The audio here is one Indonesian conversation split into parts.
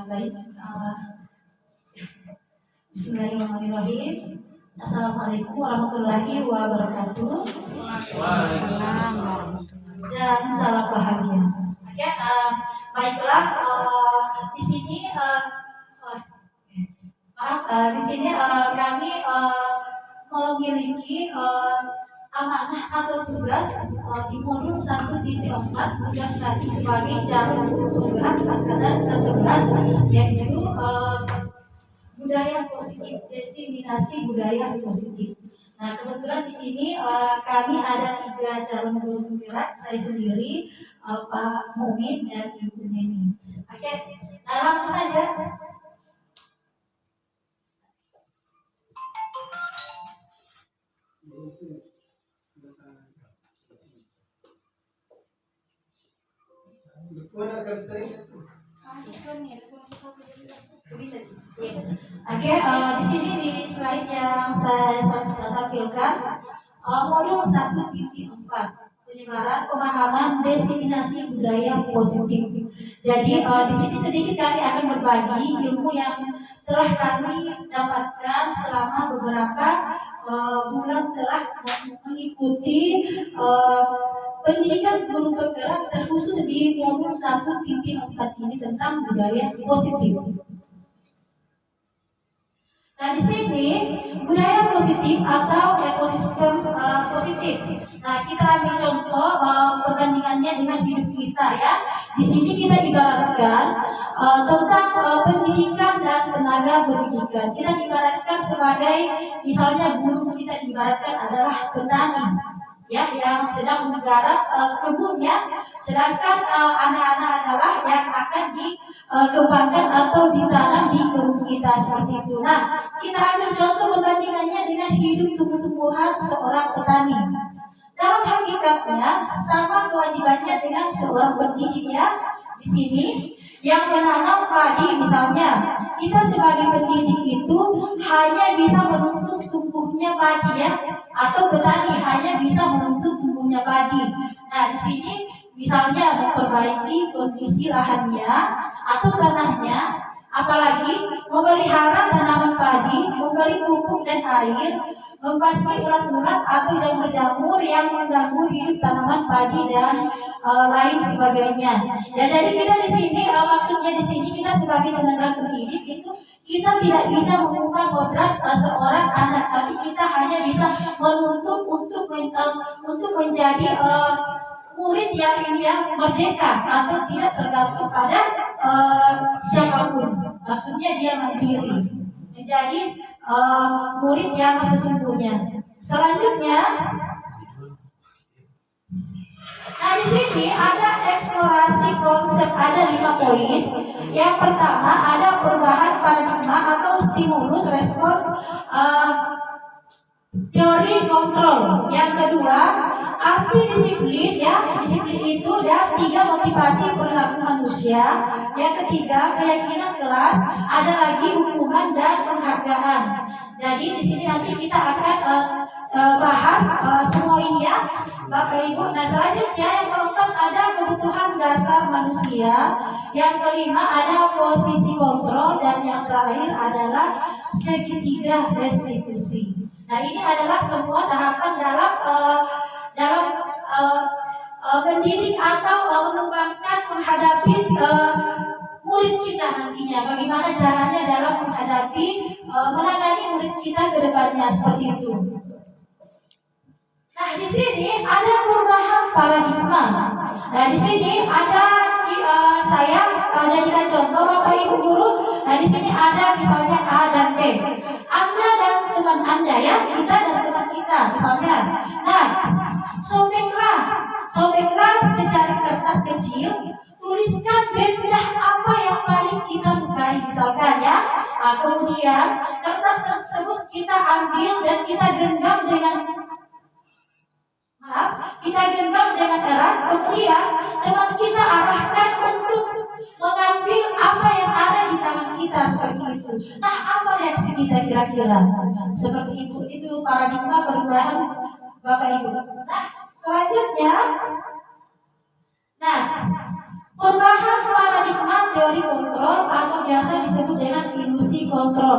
Baik, Bismillahirrahmanirrahim. Assalamualaikum warahmatullahi wabarakatuh. Waalaikumsalam warahmatullahi Dan salam bahagia. Oke, baiklah. Di sini, di sini kami memiliki amanah atau tugas di modul 1.4, tugas nanti sebagai jalur penggerak angkatan ke-11, yaitu budaya positif, destinasi budaya positif. Nah, kebetulan di sini kami ada 3 calon guru penggerak, saya sendiri, Pak Mumin dan Ibu Neni. Oke, nah langsung saja. Oke, di sini di slide yang saya tampilkan modul 1.4, penyebaran pemahaman destinasi budaya positif. Jadi di sini sedikit kami akan berbagi ilmu yang telah kami dapatkan selama beberapa bulan telah mengikuti pendidikan guru penggerak terkhusus di modul 1.4 ini tentang budaya positif. Nah, di sini budaya positif atau ekosistem positif. Nah, kita ambil contoh perbandingannya dengan hidup kita ya. Di sini kita ibaratkan tentang pendidikan dan tenaga pendidikan. Kita ibaratkan sebagai misalnya guru, kita ibaratkan adalah petani ya, yang sedang menggarap kebunnya, sedangkan anak-anak adalah yang akan dikembangkan atau ditanam di kebun kita, seperti itu. Nah, kita ambil contoh perbandingannya dengan hidup tumbuh-tumbuhan seorang petani. Dalam hakikatnya sama kewajibannya dengan seorang pendidik ya. Di sini yang menanam padi misalnya, kita sebagai pendidik itu hanya bisa menuntut tumbuhnya padi ya, atau petani hanya bisa menuntut tumbuhnya padi. Nah, di sini misalnya memperbaiki kondisi lahannya atau tanahnya, apalagi memelihara tanaman padi, memberi pupuk dan air, membasmi ulat-ulat atau jamur-jamur yang mengganggu hidup tanaman padi dan lain sebagainya. Ya, jadi kita di sini maksudnya di sini kita sebagai tenaga pendidik itu kita tidak bisa mengubah kodrat seorang anak, tapi kita hanya bisa menuntut untuk menjadi murid yang merdeka atau tidak tergantung pada siapapun. Maksudnya dia mandiri, menjadi murid yang sesungguhnya. Selanjutnya, nah di sini ada eksplorasi konsep, ada 5 poin. Yang pertama ada perubahan paradigma atau stimulus respon teori kontrol. Yang kedua, arti disiplin ya, disiplin itu dan 3 motivasi perilaku manusia. Yang ketiga, keyakinan kelas, ada lagi hukuman dan penghargaan. Jadi di sini nanti kita akan bahas semua ini ya, Bapak Ibu. Nah, selanjutnya yang keempat ada kebutuhan dasar manusia. Yang kelima ada posisi kontrol, dan yang terakhir adalah segitiga restitusi. Nah, ini adalah semua tahapan dalam mendidik atau mengembangkan menghadapi murid kita nantinya. Bagaimana caranya dalam menghadapi menangani murid kita ke depannya, seperti itu. Nah, di sini ada perubahan paradigma. Nah, di sini ada saya jadikan contoh Bapak Ibu guru. Nah, di sini ada misalnya A dan B. Anda dan teman Anda ya, kita dan teman kita misalnya. Nah, sobeklah secari kertas kecil, tuliskan benda apa yang paling kita sukai misalkan ya. Nah, kemudian kertas tersebut kita ambil dan kita genggam dengan erat. Kemudian teman kita arahkan untuk mengambil apa yang ada di tangan kita, seperti itu. Nah, apa reaksi kita kira-kira? Seperti itu paradigma perubahan Bapak Ibu. Nah, selanjutnya, nah Perubahan paradigma teori kontrol atau biasa disebut dengan ilusi kontrol.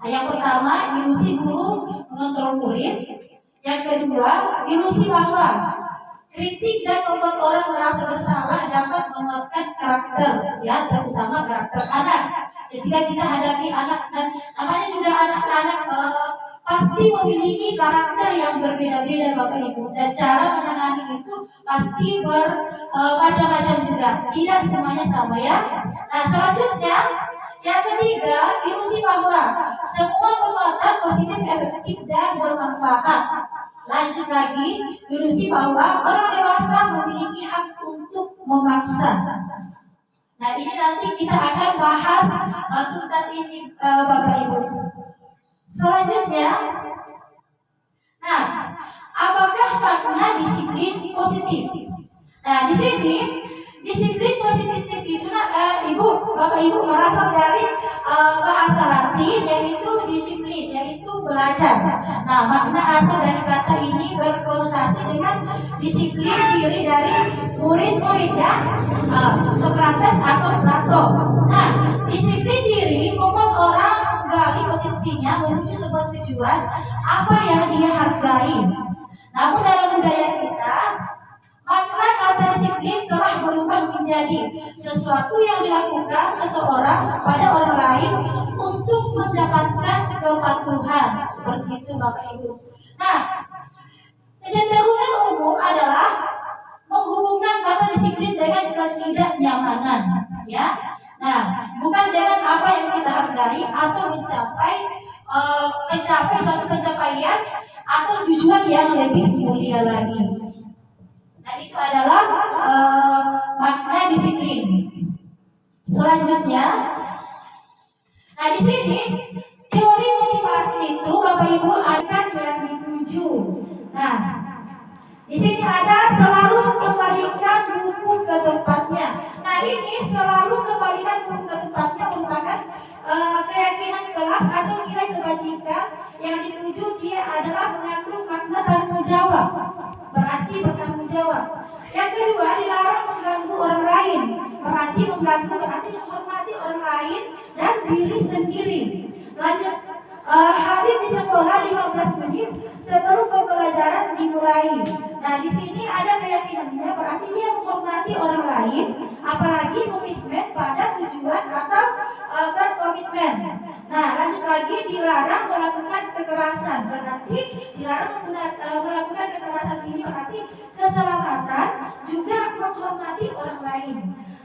Yang pertama, ilusi guru mengontrol murid. Yang kedua, ilusi bahwa kritik dan membuat orang merasa bersalah dapat menguatkan karakter, ya, terutama karakter anak. Ketika kita hadapi anak, dan namanya juga anak-anak pasti memiliki karakter yang berbeda-beda, Bapak Ibu, dan cara menangani itu pasti bermacam-macam juga, tidak semuanya sama, ya. Nah, selanjutnya yang ketiga, ilusi bahwa semua perbuatan positif, efektif, dan bermanfaat. Lanjut lagi, ilusi bahwa orang dewasa memiliki hak untuk memaksa. Nah, ini nanti kita akan bahas tuntas ini, Bapak Ibu. Selanjutnya, nah, apakah makna disiplin positif? Nah, di sini disiplin positif itu, Ibu, Bapak Ibu merasal dari bahasa Latin, yaitu disiplin, yaitu belajar. Nah, makna asal dari kata ini berkonotasi dengan disiplin diri dari murid-muridnya Sokrates atau Plato. Nah, disiplin diri membuat orang gali potensinya menuju sebuah tujuan apa yang dia hargai. Namun dalam budaya kita, makna kata disiplin telah berubah menjadi sesuatu yang dilakukan seseorang kepada orang lain untuk mendapatkan kepatuhan. Seperti itu, Bapak Ibu. Nah, kecenderungan umum adalah menghubungkan kata disiplin dengan ketidaknyamanan, ya. Nah, bukan dengan apa yang kita hargai atau mencapai suatu pencapaian atau tujuan yang lebih mulia lagi. Nah, itu adalah makna disiplin. Selanjutnya, nah di sini teori motivasi itu, Bapak Ibu, akan yang dituju. Nah, di sini ada selalu kembalikan buku ke tempatnya. Nah, ini selalu kembalikan buku ke tempatnya merupakan keyakinan kelas atau nilai kebajikan yang dituju. Dia adalah mengandung makna tanggung jawab. Berarti bertanggung jawab. Yang kedua, dilarang mengganggu orang lain. Berarti mengganggu, berarti menghormati orang lain dan diri sendiri. Lanjut, hadir di sekolah 15 menit sebelum pembelajaran dimulai. Nah, di sini ada keyakinannya, berarti dia menghormati orang lain, apalagi komitmen pada tujuan atau berkomitmen. Nah, lanjut lagi, dilarang melakukan kekerasan. Berarti dilarang melakukan kekerasan ini berarti keselamatan, juga menghormati orang lain.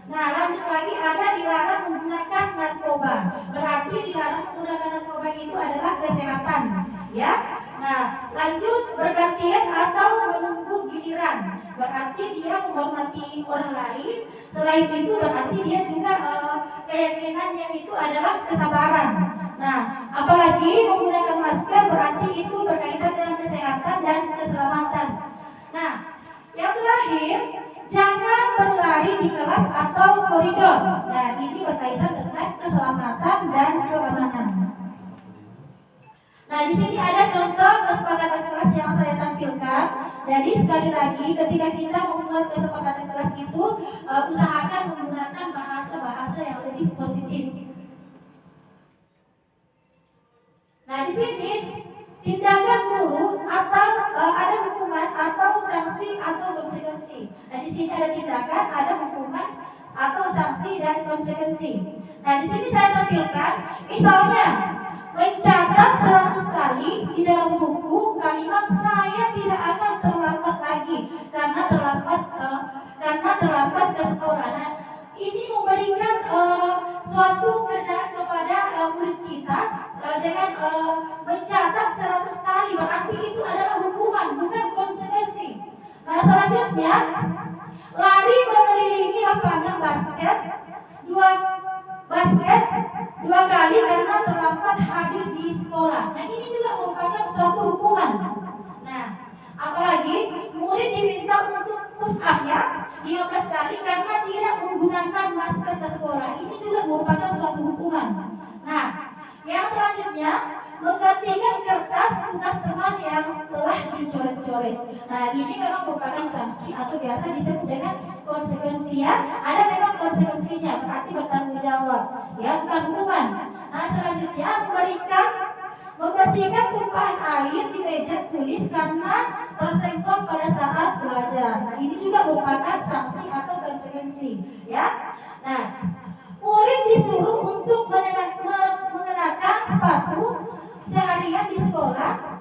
Nah, lanjut lagi ada dilarang menggunakan narkoba. Berarti dilarang menggunakan narkoba itu adalah kesehatan, ya. Nah, lanjut bergantian atau menunggu giliran. Berarti dia menghormati orang lain. Selain itu berarti dia juga keyakinannya itu adalah kesabaran. Nah, apalagi menggunakan masker berarti itu berkaitan dengan kesehatan dan keselamatan. Nah, yang terakhir, jangan berlari di kelas atau koridor. Nah, ini berkaitan dengan keselamatan dan keamanan. Nah, di sini ada contoh kesepakatan kelas yang saya tampilkan. Jadi sekali lagi, ketika kita membuat kesepakatan kelas itu, usahakan menggunakan bahasa-bahasa yang lebih positif. Nah, di sini tindakan guru atau ada hukuman atau sanksi atau konsekuensi. Nah, di sini ada tindakan, ada hukuman atau sanksi dan konsekuensi. Nah, di sini saya tampilkan, misalnya mencatat 100 kali di dalam buku kalimat "saya tidak akan terlambat lagi karena terlambat ke sekolah". Nah, ini memberikan suatu kerjaan kepada murid kita dengan mencatat 100 kali, berarti itu adalah hukuman, bukan konsekuensi. Nah, selanjutnya lari mengelilingi lapangan basket dua kali karena terlambat hadir di sekolah. Nah, ini juga merupakan suatu hukuman. Nah, apalagi murid diminta untuk push up-nya 15 kali karena tidak menggunakan masker ke sekolah. Ini juga merupakan suatu hukuman. Nah, yang selanjutnya menggantikan kertas tugas teman yang telah bikin coret-coret. Nah, ini memang merupakan sanksi atau biasa disebut dengan konsekuensi ya. Ada memang konsekuensinya, berarti bertanggung jawab, ya, bukan hukuman. Nah, selanjutnya membersihkan tumpahan air di meja tulis karena tersenggol pada saat belajar. Nah, ini juga merupakan sanksi atau konsekuensi, ya. Nah, murid disuruh untuk mengenakan sepatu seharian di sekolah.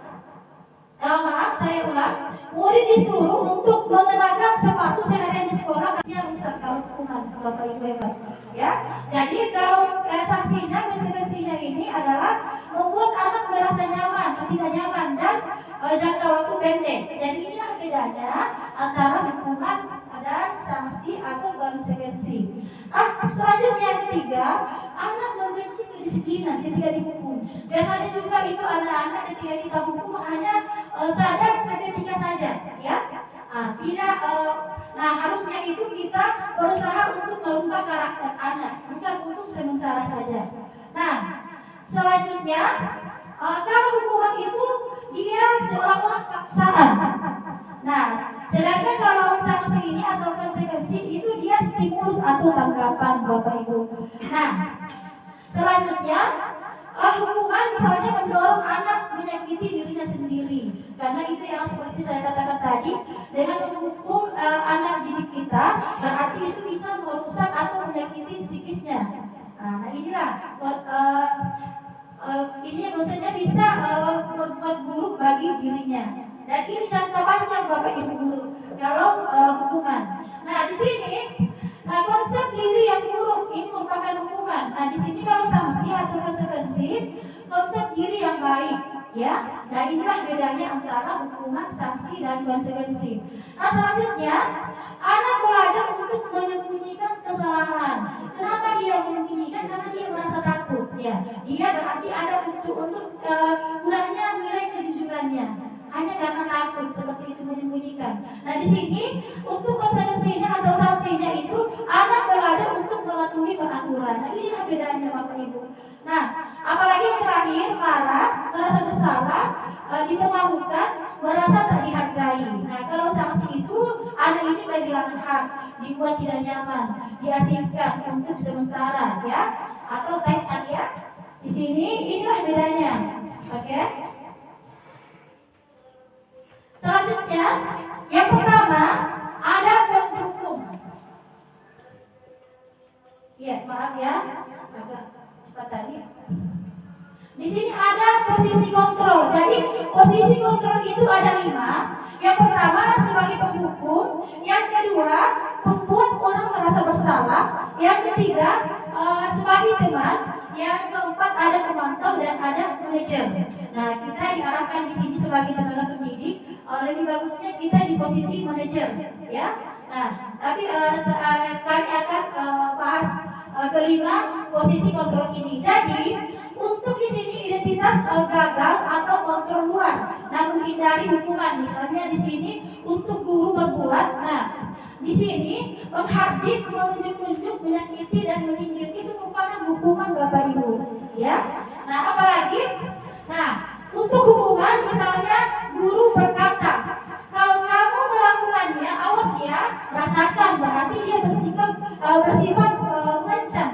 Maaf, saya ulang. Murid disuruh untuk mengenakan sepatu seharian di sekolah karena rusak kalau hukuman Bapak Ibu hebat. Ya, jadi kalau sanksinya, konsekuensinya ini adalah membuat anak merasa nyaman atau tidak nyaman dan jangka waktu pendek. Jadi inilah bedanya antara hukuman dan sanksi atau konsekuensi. Selanjutnya yang ketiga, anak membenci kedisiplinan ketika dihukum. Biasanya juga itu anak-anak ketika kita hukum hanya sadar seketika saja, ya. Tidak. Nah, harusnya itu kita berusaha untuk merubah karakter anak, bukan untuk sementara saja. Nah, selanjutnya kalau hukuman itu dia seolah-olah paksaan. Nah, sedangkan kalau sanksi ini atau konsekuensi itu dia stimulus atau tanggapan Bapak Ibu. Nah, selanjutnya hukuman misalnya mendorong anak menyakiti dirinya sendiri, karena itu yang seperti saya katakan tadi, dengan menghukum anak didik kita berarti itu bisa merusak atau menyakiti psikisnya. Nah, inilah ini maksudnya bisa berbuat buruk bagi dirinya. Dan ini jangka panjang Bapak Ibu guru kalau hukuman. Nah, di sini konsep diri yang buruk ini merupakan hukuman. Nah, di sini kalau sanksi atau konsekuensi, konsep diri yang baik, ya. Nah, inilah bedanya antara hukuman, sanksi dan konsekuensi. Nah, selanjutnya anak belajar untuk menyembunyikan kesalahan. Kenapa dia menyembunyikan? Karena dia merasa takut, ya. Dia berarti ada unsur-unsur kurangnya nilai kejujurannya. Hanya karena takut seperti itu menyembunyikan. Nah, di sini untuk konsekuensinya atau sanksinya itu anak belajar untuk mematuhi peraturan. Nah, inilah bedanya Bapak Ibu. Nah, apalagi yang terakhir, marah, merasa bersalah, dipermalukan, merasa tak dihargai. Nah, kalau sanksi itu anak ini kehilangan hak, dibuat tidak nyaman, diasingkan untuk sementara, ya, atau time out, ya. Di sini inilah bedanya. Oke? Selanjutnya, yang pertama ada penghukum. Ya, maaf ya, agak cepat tadi. Di sini ada posisi kontrol. Jadi posisi kontrol itu ada 5. Yang pertama sebagai penghukum, yang kedua membuat orang merasa bersalah, yang ketiga sebagai teman, yang keempat ada pemantau dan ada manajer. Nah, kita diarahkan di sini sebagai tenaga pendidik, lebih bagusnya kita di posisi manajer, ya. Nah, tapi kami akan bahas kelima posisi kontrol ini. Jadi untuk di sini identitas gagal atau kontrol luar, nah menghindari hukuman. Misalnya di sini untuk guru berbuat, nah di sini menghardik, menunjuk-nunjuk, menyakiti dan menyindir itu merupakan hukuman Bapak Ibu, ya. Nah, apalagi, nah untuk hukuman misalnya guru berkata, kalau kamu melakukannya, awas ya, rasakan, berarti dia bersifat mengancam,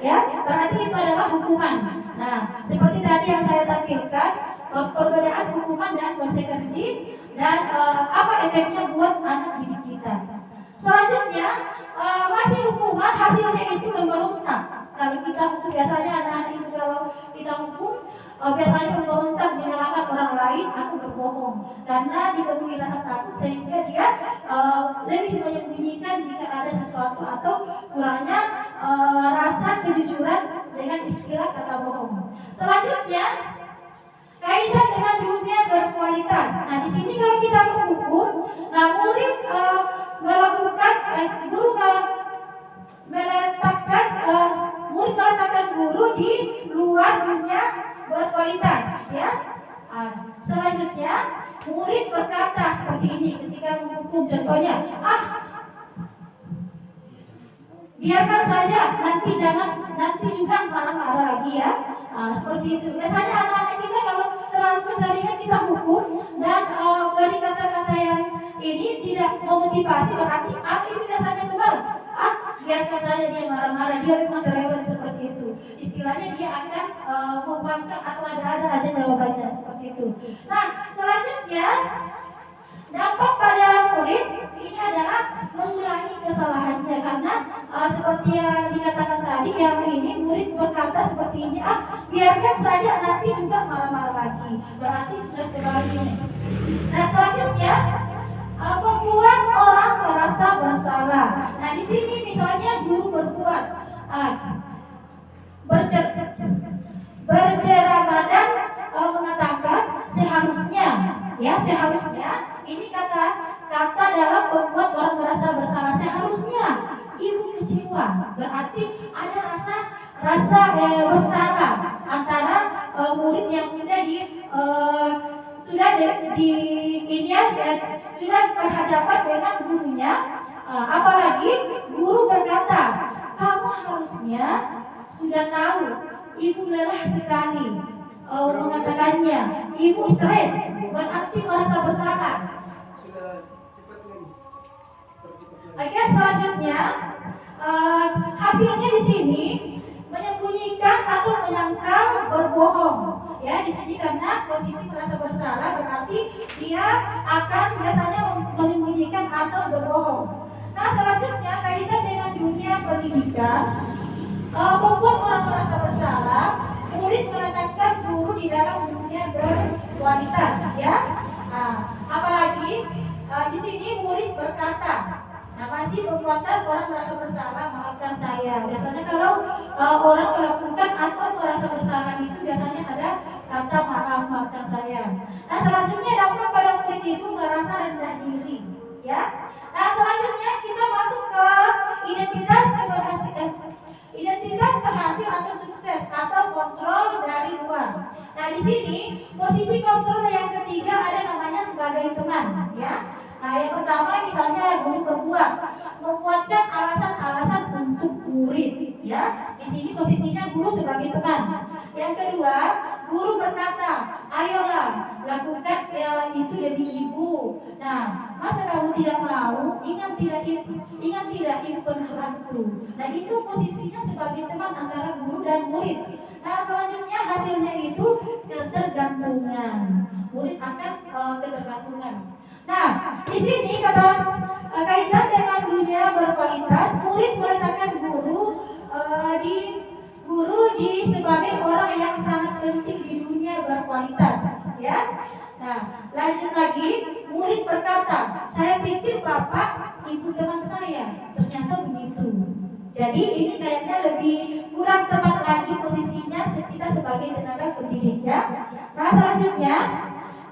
ya, berarti itu adalah hukuman. Nah, seperti tadi yang saya tampilkan, perbedaan hukuman dan konsekuensi dan apa efeknya buat anak didik kita. Selanjutnya, masih hukuman hasilnya itu memberontak. Kalau kita hukum, biasanya anak-anak itu kalau kita hukum biasanya memberontak, menyalahkan orang lain atau berbohong karena dipenuhi rasa takut sehingga dia lebih menyembunyikan jika ada sesuatu atau kurangnya rasa kejujuran dengan istilah kata bohong. Selanjutnya, kaitan dengan dunia berkualitas. Nah, di sini kalau kita menghukum, nah murid guru meletakkan guru di luar dunia berkualitas, ya. Selanjutnya, murid berkata seperti ini ketika menghukum, contohnya, biarkan saja, nanti juga marah-marah lagi ya. Seperti itu. Biasanya anak-anak kita kalau terlalu keseringan kita hukum dan beri kata-kata yang ini tidak memotivasi, berarti itu biasanya kebal. Biarkan saja dia marah-marah, dia memang cerewet seperti itu. Istilahnya dia akan membangkang atau ada-ada aja jawabannya seperti itu. Nah, selanjutnya dampak pada murid ini adalah mengulangi kesalahannya karena seperti yang dikatakan tadi, yang ini murid berkata seperti ini, biarkan saja nanti juga marah-marah lagi, berarti sudah kembali. Nah, selanjutnya membuat orang merasa bersalah. Nah, di sini misalnya guru berbuat berceramah dan mengatakan seharusnya ini kata dalam membuat orang merasa bersalah. Seharusnya ibu kecewa, berarti ada rasa bersalah antara murid yang sudah berhadapan dengan gurunya. Apalagi guru berkata, kamu harusnya sudah tahu ibu lelah sekali mengatakannya, ibu stres, berarti merasa bersalah. Oke, selanjutnya hasilnya di sini menyembunyikan atau menyangkal berbohong. Ya, di sini karena posisi merasa bersalah berarti dia akan biasanya menyembunyikan atau berbohong. Nah, selanjutnya kaitan dengan dunia pendidikan, membuat orang merasa bersalah. Murid meletakkan guru di dalam dunia berkualitas, ya. Apalagi di sini murid berkata, masih membuatkan orang merasa bersalah, maafkan saya. Biasanya kalau orang melakukan atau merasa bersalah itu biasanya ada kata maafkan saya. Nah, selanjutnya dampak pada murid itu merasa rendah diri, ya. Nah, selanjutnya kita masuk ke identitas berhasil atau sukses atau kontrol dari luar. Nah, di sini posisi kontrol yang ketiga ada namanya sebagai teman, ya. Nah, yang pertama misalnya guru membuatkan alasan-alasan untuk murid, ya. Di sini posisinya guru sebagai teman. Yang kedua, guru berkata, ayolah lakukan itu demi ibu. Nah, masa kamu tidak mau? Ingat tidak ibu pernah bantu. Nah, itu posisinya sebagai teman antara guru dan murid. Nah, selanjutnya hasilnya itu ketergantungan. Murid akan ketergantungan. Nah, di sini kaitan dengan dunia berkualitas, murid meletakkan guru sebagai orang yang sangat penting di dunia berkualitas, ya. Nah, lanjut lagi, murid berkata, saya pikir bapak ibu teman saya, ternyata begitu. Jadi ini kayaknya lebih kurang tepat lagi posisinya kita sebagai tenaga pendidik, ya. Nah, selanjutnya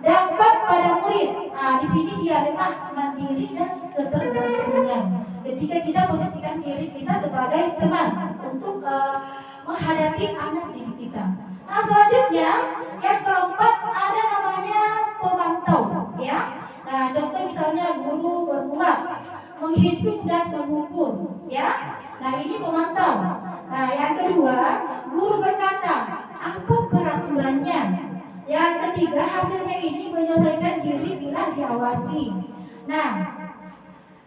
dampak pada murid. Nah, di sini dia lemah, mandiri dan ketergantungan. Ketika kita posisikan diri kita sebagai teman untuk menghadapi anak didik kita. Nah, selanjutnya yang keempat ada namanya pemantau, ya. Nah, contoh misalnya guru berbuat, menghitung dan mengukur, ya. Nah, ini pemantau. Nah, yang kedua, guru berkata, apa peraturannya? Yang ketiga, hasilnya ini menyesuaikan diri bila diawasi. Nah,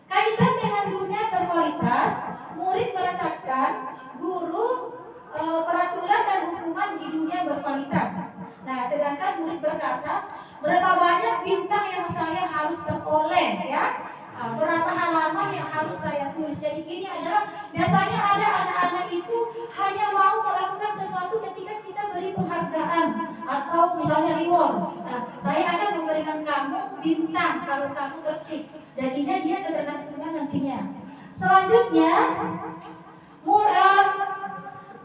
kaitan dengan dunia berkualitas, murid meletakkan guru peraturan dan hukuman di dunia berkualitas. Nah, sedangkan murid berkata, berapa banyak bintang yang saya harus peroleh, ya? Berapa halaman yang harus saya tulis. Jadi ini adalah biasanya ada anak-anak itu hanya mau melakukan sesuatu ketika kita beri penghargaan atau misalnya reward. Nah, saya akan memberikan kamu bintang kalau kamu tertib. Jadinya dia ketergantungan nantinya. Selanjutnya,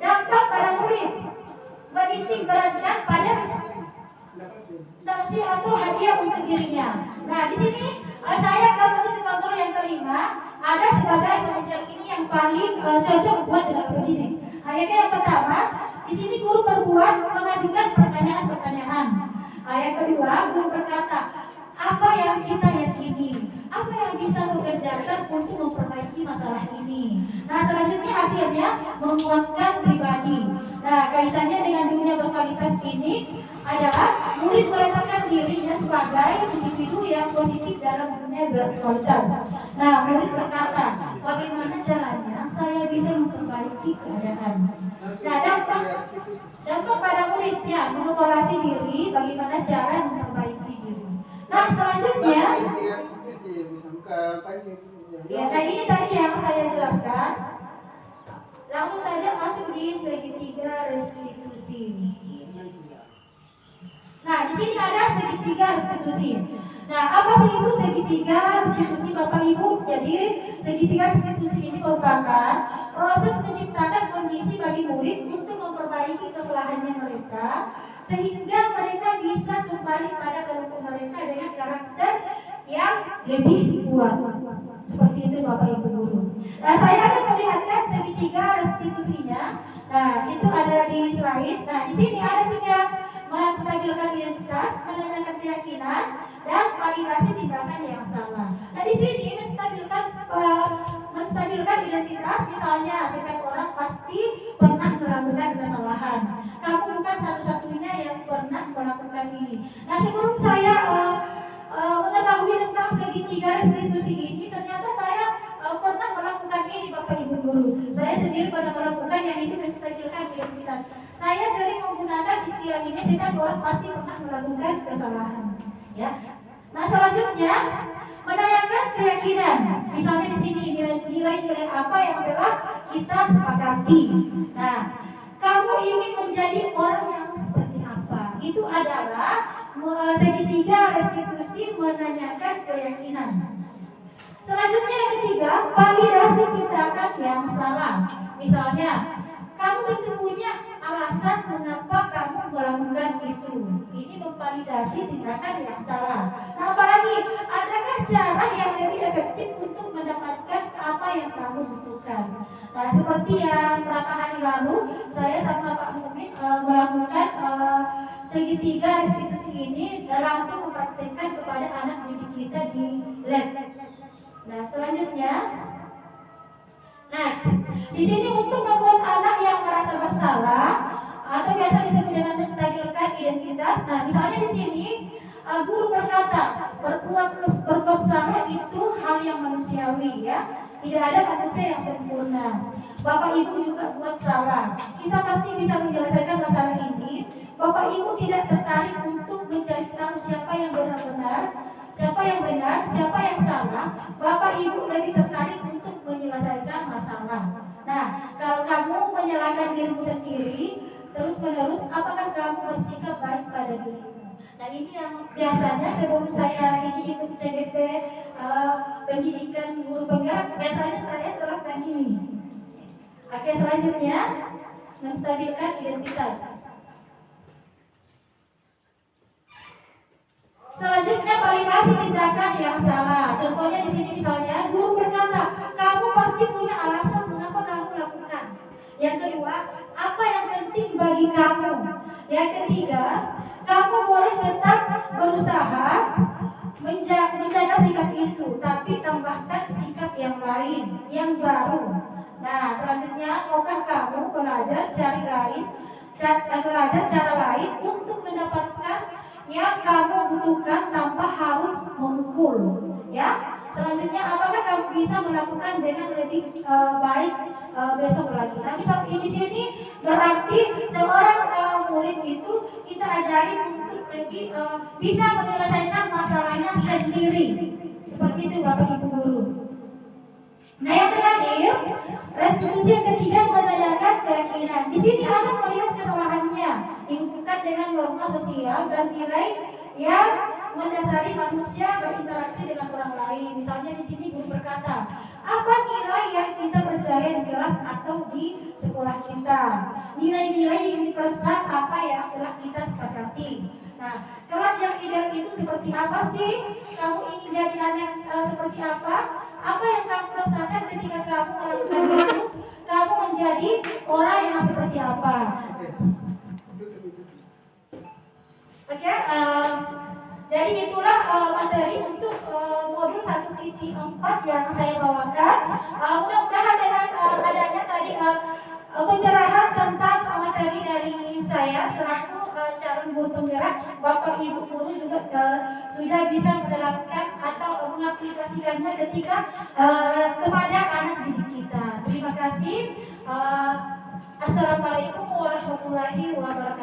dampak pada murid menitik beratkan pada sanksi atau hadiah untuk dirinya. Nah, di sini saya ke posisi kontrol yang kelima, ada sebagai manajer ini yang paling cocok buat tenaga pendidik. Yang pertama, di sini guru berbuat mengajukan pertanyaan-pertanyaan. Yang kedua, guru berkata, apa yang kita yakini, apa yang bisa mengerjakan untuk memperbaiki masalah ini. Nah, selanjutnya hasilnya menguatkan pribadi. Nah, kaitannya dengan dunia berkualitas ini adalah murid meletakkan dirinya sebagai individu yang positif dalam dunia berkualitas. Nah, murid berkata, bagaimana caranya saya bisa memperbaiki keadaan? Nah, dampak pada muridnya mengevaluasi diri, bagaimana cara memperbaiki diri. Nah, selanjutnya, ya, nah ini tadi yang saya jelaskan. Langsung saja masuk di segitiga restitusi. Nah, di sini ada segitiga restitusi. Nah, apa sih itu segitiga restitusi Bapak Ibu? Jadi, segitiga restitusi ini merupakan proses menciptakan kondisi bagi murid untuk memperbaiki kesalahannya mereka, sehingga mereka bisa kembali pada kelompok mereka dengan karakter yang lebih kuat. Seperti itu Bapak Ibu guru. Nah, saya akan melihatkan segitiga restitusinya. Nah, itu ada di slide. Nah, di sini ada 3: menstabilkan identitas, menanyakan keyakinan, dan validasi tindakan yang salah. Nah, di sini menstabilkan identitas, misalnya setiap orang pasti pernah melakukan kesalahan. Kamu bukan satu-satunya yang pernah melakukan ini. Nah, sebelum saya mengetahui tentang segitiga restitusi ini, ternyata saya pernah melakukan ini Bapak Ibu guru. Saya sendiri pernah melakukan yang itu menstabilkan identitas. Saya sering menggunakan istilah ini, setiap orang pasti pernah melakukan kesalahan. Ya. Nah, selanjutnya menanyakan keyakinan. Misalnya di sini nilai-nilai apa yang telah kita sepakati. Nah, kamu ingin menjadi orang yang seperti apa? Itu adalah segitiga restitusi menanyakan keyakinan. Selanjutnya yang ketiga, validasi tindakan yang salah. Misalnya, kamu tentu punya alasan mengapa kamu melakukan itu. Ini memvalidasi tindakan yang salah. Nah, apalagi, adakah cara yang lebih efektif untuk mendapatkan apa yang kamu butuhkan? Nah, seperti yang beberapa hari lalu saya sama Pak Mumin melakukan segitiga restitusi ini, langsung mempraktikkan kepada anak didik kita di lab. Nah, selanjutnya, di sini untuk membuat anak yang merasa bersalah atau biasa disebut dengan menstabilkan identitas. Nah, misalnya di sini guru berkata, berbuat salah itu hal yang manusiawi, ya. Tidak ada manusia yang sempurna. Bapak Ibu juga buat salah. Kita pasti bisa menyelesaikan masalah ini. Bapak Ibu tidak tertarik untuk mencari tahu siapa yang benar-benar, siapa yang benar, siapa yang salah. Bapak Ibu lebih tertarik untuk menyelesaikan masalah. Nah, kalau kamu menyalahkan dirimu sendiri terus-menerus, apakah kamu bersikap baik pada dirimu? Nah, ini yang biasanya sebelum saya ini ikut CBP pendidikan guru penggerak, biasanya saya terapkan ini. Oke, selanjutnya menstabilkan identitas. Selanjutnya validasi tindakan yang salah. Contohnya di sini misalnya guru berkata, kamu pasti punya alasan mengapa kamu lakukan. Yang kedua, apa yang penting bagi kamu. Yang ketiga, kamu boleh tetap berusaha menjaga sikap itu, tapi tambahkan sikap yang lain, yang baru. Nah, selanjutnya, maukah kamu belajar cara lain untuk mendapatkan yang kamu butuhkan tanpa harus memukul, ya. Selanjutnya, apakah kamu bisa melakukan dengan lebih baik besok lagi? Nah, misal di sini berarti seorang murid itu kita ajari untuk lebih bisa menyelesaikan masalahnya sendiri. Seperti itu Bapak Ibu guru. Nah, yang terakhir, restitusi yang ketiga menanyakan keyakinan. Di sini anak melihat kesalahannya dihubungkan dengan norma sosial dan nilai yang mendasari manusia berinteraksi dengan orang lain. Misalnya di sini guru berkata, apa nilai yang kita percaya di kelas atau di sekolah kita? Nilai-nilai universal apa yang telah kita sepakati? Nah, kelas yang ideal itu seperti apa sih? Kamu ingin jadi anak seperti apa? Apa yang kamu rasakan ketika kamu melakukan itu? Kamu menjadi orang yang seperti apa? Oke, jadi itulah materi untuk modul 1.4 yang saya bawakan. Mudah-mudahan dengan adanya tadi pencerahan tentang materi dari saya selaku calon guru penggerak, Bapak Ibu guru juga sudah bisa menerapkan atau mengaplikasikannya ketika kepada anak didik kita. Terima kasih. Assalamualaikum warahmatullahi wabarakatuh.